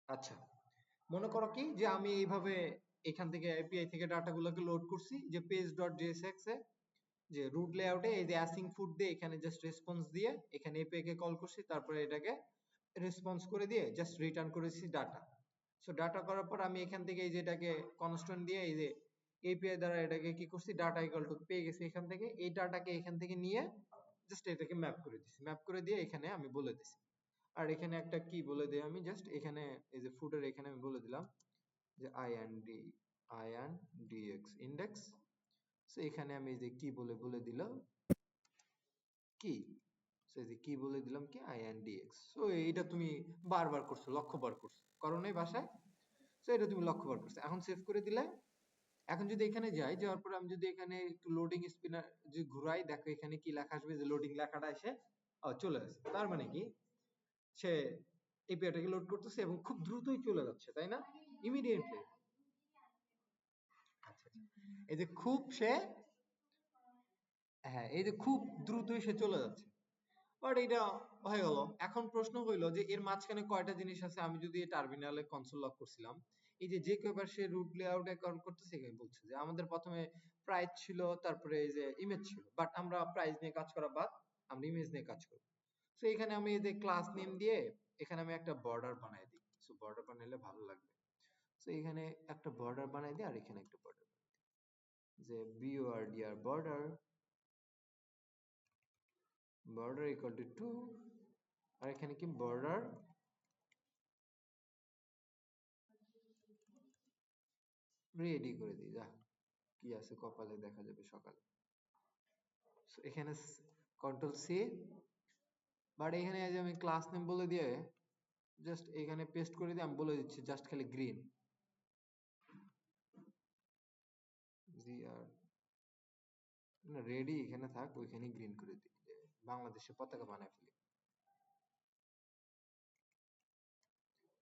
আচ্ছা, মনে করো কি যে আমি এইভাবে এখান থেকে এপিআই থেকে ডাটাগুলোকে লোড করছি যে page.jsx এ, যে রুট লেআউটে এই যে অ্যাসিং ফুড দিয়ে এখানে জাস্ট রেসপন্স দিয়ে এখানে এপিআই কে কল করছি, তারপরে এটাকে রেসপন্স করে দিয়ে জাস্ট রিটার্ন করেছি ডাটা। সো ডাটা করার পর আমি এখান থেকে এই যে এটাকে কনস্ট্যান্ট দিয়ে এই যে এপিআই দ্বারা এটাকে কি করছি, ডাটা ইকুয়াল টু পেয়ে গেছি এখান থেকে, এই ডাটাকে এখান থেকে নিয়ে জাস্ট এটাকে ম্যাপ করে দিছি, ম্যাপ করে দিয়ে এখানে আমি বলে দিছি। আর এখানে একটা কি বলে দিই আমি, জাস্ট এখানে এই যে ফুডের এখানে আমি বলে দিলাম যে INDX ইন্ডেক্স। সো এখানে আমি এই যে কি বলে বলে দিলাম কি, সো এই যে কি বলে দিলাম কি INDX। সো এইটা তুমি বারবার করছো, লক্ষবার করছো, করো নাই বাসায়? সো এটা তুমি লক্ষবার করছো, এখন সেভ করে দিলে। এখন যদি এখানে যাই, যাওয়ার পর আমি যদি এখানে একটু লোডিং স্পিনার যে ঘুরাই, দেখো এখানে কি লেখা আসবে, যে লোডিং লেখাটা এসে চলে আসছে। তার মানে কি, সে এপিআইটাকে লোড করতেছে এবং খুব দ্রুতই চলে যাচ্ছে, তাই না? ইমিডিয়েটলি। আচ্ছা আচ্ছা, এই যে খুব সে, হ্যাঁ এই যে খুব দ্রুতই সে চলে যাচ্ছে। বাট এটা হয়ে গেল। এখন প্রশ্ন হইলো যে এর মাঝখানে কয়টা জিনিস আছে। আমি যদি টার্মিনালে কনসোল লক করছিলাম, এই যে যে কয়বার সে রুট লেআউটে কল করতেছে, এখানে বলছে যে আমাদের প্রথমে প্রাইস ছিল, তারপরে এই যে ইমেজ ছিল, বাট আমরা প্রাইস নিয়ে কাজ করা বাদ আমরা ইমেজ নিয়ে কাজ করব। সো এখানে আমি এই যে ক্লাস নেম দিয়ে এখানে আমি একটা বর্ডার বানাই দিই। সো বর্ডার বানাইলে ভালো লাগবে। সো এখানে একটা বর্ডার বানাই দিই, আর এখানে একটা বর্ডার, যে BORDR border, border equal to 2, আর এখানে কি বর্ডার রেডি করে দিই। যা কি আছে কপালে দেখা যাবে সকালে। So, এখানে কন্ট্রোল সি, বাট এখানে এই যে আমি ক্লাস নেম বলে দিয়ে জাস্ট এখানে পেস্ট করে দিয়ে আমি বলে দিচ্ছি জাস্ট খালি গ্রিন, GR না রেডি এখানে থাক, ওইখানে গ্রিন করে দিই, যে বাংলাদেশের পতাকা বানায় ফেলি।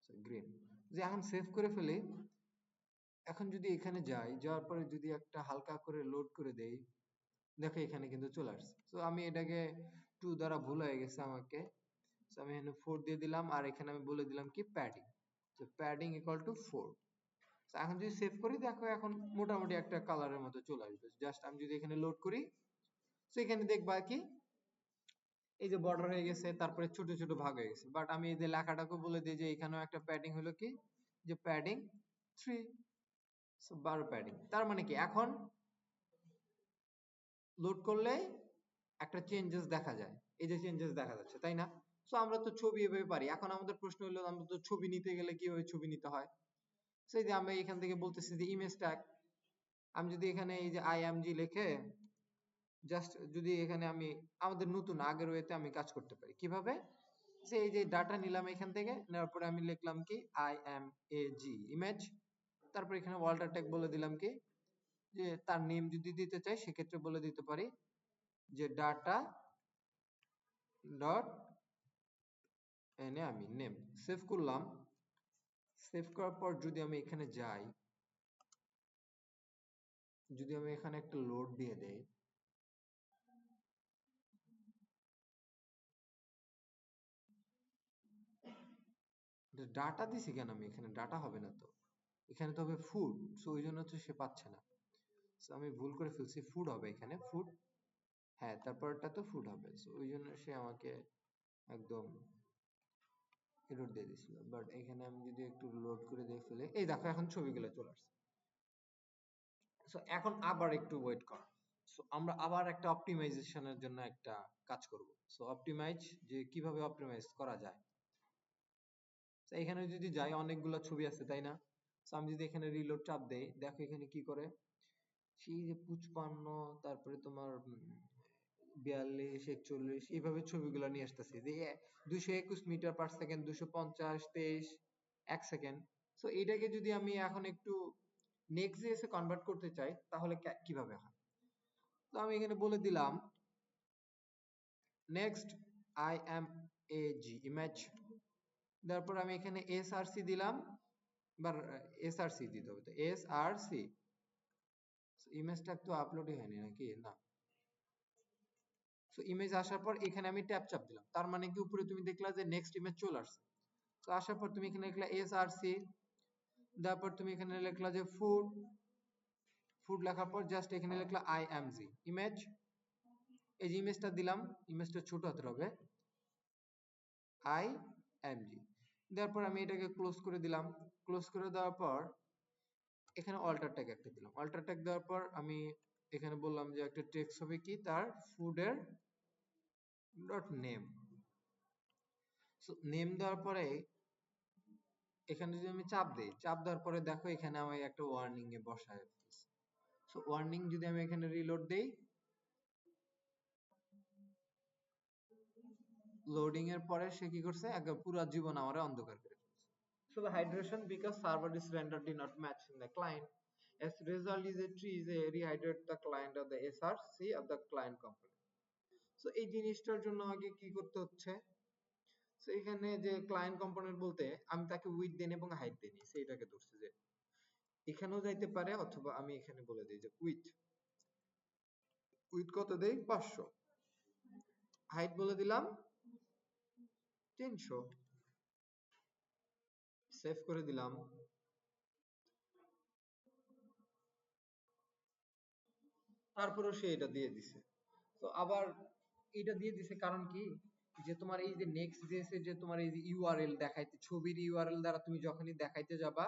গ্রিন, যে এখন সেভ করে ফেলি। এখন যদি এখানে যাই, যাওয়ার পরে যদি একটা হালকা করে লোড করে দেই, দেখো এখানে কিন্তু চলে আসছে। তো আমি এটাকে 2 দ্বারা ভুল হয়ে গেছে আমাকে। So, আমি এখানে 4 দিয়ে দিলাম, আর এখানে আমি বলে দিলাম কি প্যাডিং, তো প্যাডিং ইকুয়াল টু 4। এখন যদি সেভ করি, দেখো এখন মোটামুটি একটা কালারের মতো চলে আসবে। জাস্ট আমি যদি এখানে লোড করি, তো এখানে দেখবা কি এই যে বর্ডার হয়ে গেছে, তারপরে ছোট ছোট ভাগ হয়ে গেছে। বাট আমি এই যে লেখাটাকে বলে দিই যে এখানেও একটা প্যাডিং হলো কি, যে প্যাডিং 3, 12 প্যাডিং। তার মানে কি এখন লোড করলে একটা চেঞ্জেস দেখা যায়, এই যে চেঞ্জেস দেখা যাচ্ছে, তাই না? সো আমরা তো ছবি এভাবে পারি। এখন আমাদের প্রশ্ন হলো, আমরা তো ছবি নিতে গেলে কিভাবে ছবি নিতে হয়। সেই যে আমরা এখান থেকে বলতেছি যে ইমেজ ট্যাগ, আমি যদি এখানে এই যে IMG লিখে জাস্ট যদি এখানে আমি আমাদের নতুন আগের ওয়েতে আমি কাজ করতে পারি কিভাবে, যে এই যে ডাটা নিলাম এখান থেকে, নেওয়ার পরে আমি লিখলাম কি IMAG ইমেজ, তারপর এখানে ওয়াল্টার ট্যাগ বলে দিলাম কি, যে তার নেম যদি দিতে চাই সেক্ষেত্রে বলে দিতে পারি যে ডাটা ডট এনে আমি নেম সেভ করলাম। সেভ করার পর যদি আমি এখানে যাই, যদি আমি এখানে একটা লোড দিয়ে দেই, ডাটা দিছি কেন আমি এখানে, ডাটা হবে না তো, এখানে তো হবে ফুড। সো ওই জন্য তো সে পাচ্ছে না। সো আমি ভুল করে ফেলছি, ফুড হবে এখানে, ফুড, হ্যাঁ তারপরটা তো ফুড হবে। সো ওই জন্য সে আমাকে একদম এরর দিয়ে দিছিল। বাট এখানে আমি যদি একটু লোড করে দিয়ে ফেলে, এই দেখো এখন ছবিগুলো চলে আসছে। সো এখন আবার একটু ওয়েট কর। সো আমরা আবার একটা অপটিমাইজেশনের জন্য একটা কাজ করব। সো অপটিমাইজ, যে কিভাবে অপটিমাইজ করা যায়। তো এখানে যদি যাই, অনেকগুলো ছবি আছে তাই না? তো আমি যদি এখানে রিলোড চাপ দেই, দেখো এখানে কি করে, সেই যে 55, তারপরে তোমার 42, 41 এইভাবে ছবিগুলো নিয়ে আসতেছে, যে 221 metre per second, 250, 23, 1 second. So এটাকে যদি আমি এখন একটু নেক্সট জেএসে কনভার্ট করতে চাই, তাহলে কিভাবে হয়? তো আমি এখানে বলে দিলাম নেক্সট IMAG ইমেজ, তারপর আমি এখানে SRC দিলাম, বা SRC দিতে হবে, তো SRC। ইমেজটা তো আপলোডই হয়নি নাকি, না? সো ইমেজ আসার পর এখানে আমি ট্যাপ চাপ দিলাম, তার মানে কি উপরে তুমি দেখলা যে নেক্সট ইমেজ চলে আসছে। তো আসার পর তুমি এখানে লিখলা এসআরসি, তারপর তুমি এখানে লিখলা যে ফুড, ফুড লেখার পর জাস্ট এখানে লিখলা আইএমজি ইমেজ, এই যে ইমেজটা দিলাম, ইমেজটা ছোট হাতের হবে আইএমজি, দেওয়ার পর আমি এটাকে ক্লোজ করে দিলাম। ক্লোজ করে দেওয়ার পর এখানে অল্টার ট্যাগ একটা দিলাম। অল্টার ট্যাগ দেওয়ার পর আমি এখানে বললাম যে একটা টেক্সট হবে কি তার ফুডের ডট নেম। সো নেম দেওয়ার পরে এখানে যদি আমি চাপ দেই, চাপ দেওয়ার পরে দেখো এখানে আমি একটা ওয়ার্নিং এ বসায় ফেলছি। সো ওয়ার্নিং যদি আমি এখানে রিলোড দেই, লোডিং এর পরে সে কি করছে, একদম পুরো জীবন আমারে অন্ধকার করে ফেলছে। So the hydration because server is rendered did not match in the client. As result is a tree is a rehydrate the client of the SRC of the client component. So এই জিনিসটার জন্য আগে কি করতে হচ্ছে, তো এখানে যে ক্লায়েন্ট কম্পোনেন্ট বলতে আমি তাকে উইথ দেন এবং হাইট দেনি, সেইটাকে ধরছে যে এখানেও যাইতে পারে, অথবা আমি এখানে বলে দিই যে উইথ, উইথ কত দেই 500, হাইট বলে দিলাম 300, সেভ করে দিলাম। তারপরেও সে এটা দিয়ে দিছে। তো আবার এটা দিয়ে দিছে কারণ কি, যে তোমার এই যে নেক্সট জেএস এর যে তোমার এই যে ইউআরএল দেখাইতে, ছবির ইউআরএল দ্বারা তুমি যখনই দেখাইতে যাবা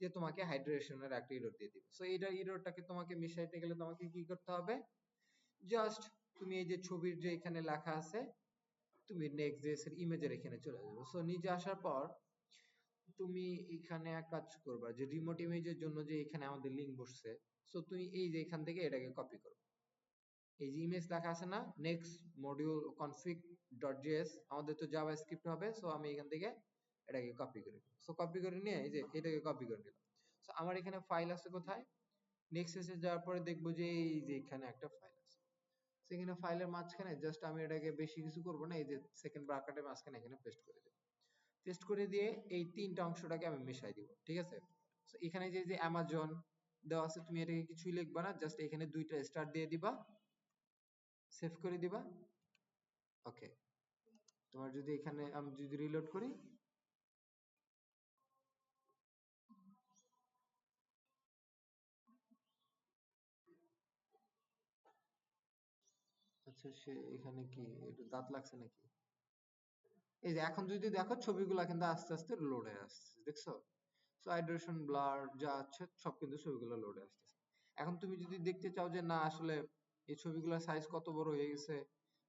যে তোমাকে হাইড্রেশনের একটা এরর দিয়ে দিবে। সো এইটা এররটাকে তোমাকে মিশাইতে গেলে তোমাকে কি করতে হবে, জাস্ট তুমি এই যে ছবির যে এখানে লেখা আছে, তুমি নেক্সট জেএস এর ইমেজের এখানে চলে যাবে। সো নিচে আসার পর তুমি এখানে এক কাজ করবা, যে রিমোট ইমেজের জন্য যে এখানে আমাদের লিংক বসছে, সো তুমি এই যে এখান থেকে এটাকে কপি করো। এই যে ইমেজ লেখা আছে না, next module config dot JS, আমাদের তো জাভাস্ক্রিপ্ট হবে। সো আমি এখান থেকে এটাকে কপি করে নিই। সো কপি করে নিয়ে এই যে এটাকে কপি করে নিলাম। সো আমার এখানে ফাইল আছে কোথায়, নেক্সট এসে যাওয়ার পরে দেখবো যে এই যে এখানে একটা ফাইল আছে। সেখানে ফাইলের মাঝখানে জাস্ট আমি এটাকে বেশি কিছু করব না, এই যে সেকেন্ড ব্র্যাকেটের মাঝখানে এখানে পেস্ট করে দেব। পেস্ট করে দিয়ে এই তিনটা অংশটাকে আমি মিশাই দিব, ঠিক আছে। সো এখানে যে যে অ্যামাজন দেওয়া আছে, তুমি এটাকে কিছুই লিখবা না, জাস্ট এখানে দুইটা স্টার দিয়ে দিবা, সেভ করে দিবা। ওকে, তোমার যদি এখানে আমি যদি রিলোড করি, আচ্ছা সে এখানে কি একটু দাঁত লাগছে নাকি, এই যে এখন যদি দেখো ছবিগুলো কিন্তু আস্তে আস্তে লোড হয়ে আসছে, দেখছো। সো হাইড্রেশন ব্লার যা আছে সব কিন্তু ছবিগুলো লোডে আসতেছে। এখন তুমি যদি দেখতে চাও যে না আসলে এই ছবিগুলোর সাইজ কত বড় হয়ে গেছে,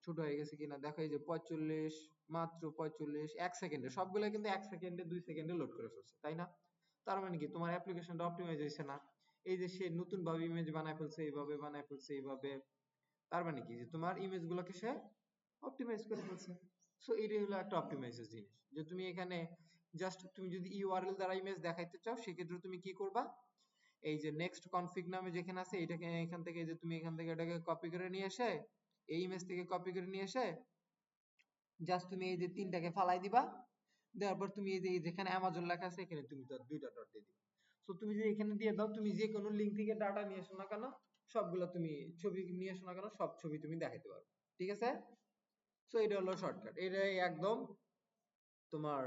ছোট হয়ে গেছে কিনা, দেখো এই যে 45, মাত্র 45, 1 সেকেন্ডে, সবগুলো কিন্তু 1 সেকেন্ডে 2 সেকেন্ডে লোড করে ফেলছে, তাই না। তার মানে কি তোমার অ্যাপ্লিকেশনটা অপটিমাইজ হয়েছে না। এই যে সে নতুন ভাবে ইমেজ বানায় ফেলছে, এইভাবে বানায় ফেলছে এইভাবে, তার মানে কি যে তোমার ইমেজ গুলোকে সে অপটিমাইজ করে ফেলছে। সো এটাই হলো একটা অপটিমাইজের জিনিস, যে তুমি এখানে জাস্ট তুমি যদি ইউআরএল দ্বারা ইমেজ দেখাইতে চাও, সেক্ষেত্রে তুমি কি করবা, এই যে নেক্সট কনফিগ নামে যেখানে আছে, এটাকে এখান থেকে যে তুমি এখান থেকে এটাকে কপি করে নিয়ে এসে, এই ইমেজ থেকে কপি করে নিয়ে এসে জাস্ট তুমি এই যে তিনটাকে ফালাই দিবা। দেওয়ার পর তুমি এই যে যেখানে অ্যামাজন লেখা আছে এখানে তুমি দুইটা ডট দিয়ে দিবা। সো তুমি যদি এখানে দিয়ে দাও, তুমি যে কোনো লিঙ্ক থেকে ডাটা নিয়ে এসো না কেন, সবগুলো তুমি ছবি নিয়ে এসো না কেন, সব ছবি তুমি দেখাইতে পারবে, ঠিক আছে। সো এটা হলো শর্টকাট, এটাই একদম তোমার